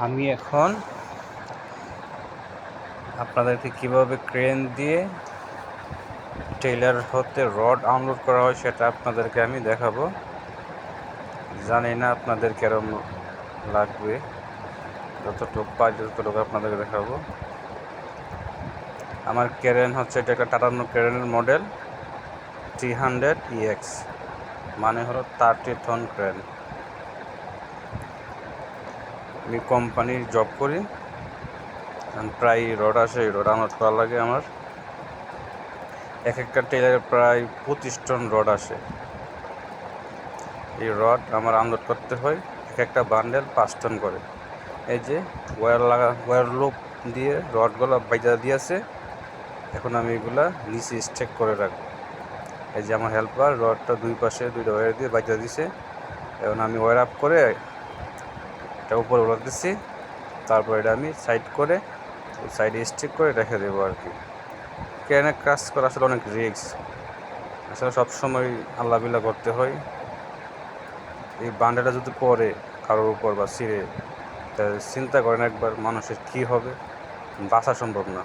আমি এখন আপনাদেরকে কিভাবে ক্রেন দিয়ে ট্রেলার হতে রড আনলোড করা হয় সেটা আপনাদেরকে আমি দেখাবো। জানি না আপনাদের কেরম লাগবে, যতটুকু পাই ততটুকু আপনাদেরকে দেখাবো। আমার ক্রেন হচ্ছে এটা একটা টাটানো ক্রেনের মডেল 300EX, মানে হলো 30 টন ক্রেন। আমি কোম্পানির জব করি, প্রায় রড আসে, এই রড আনলোড করা লাগে আমার। এক একটা ট্রেলারে প্রায় 25 টন রড আসে। এই রড আমার আনলোড করতে হয়, এক একটা বান্ডেল 5 টন করে। এই যে ওয়্যার লুপ দিয়ে রডগুলো বাইজা দিয়েছে, এখন আমি এগুলা নিচে স্টেক করে রাখবো। এই যে আমার হেল্পার রডটা দুই পাশে দুইটা ওয়্যার দিয়ে বাইজা দিছে, এখন আমি ওয়্যার আপ করে এটা উপরে উঠাতেছি, তারপর এটা আমি সাইড করে সাইডে স্টিক করে রেখে দেবো আর কি। ক্রেনের কাজ করা আসলে অনেক রিস্ক, আসলে সবসময় আল্লাহ বিল্লাহ করতে হয়। এই বান্ডেলটা যদি পড়ে কারোর উপর বা ছিঁড়ে, চিন্তা করেন একবার মানুষের কী হবে, বাঁচা সম্ভব না।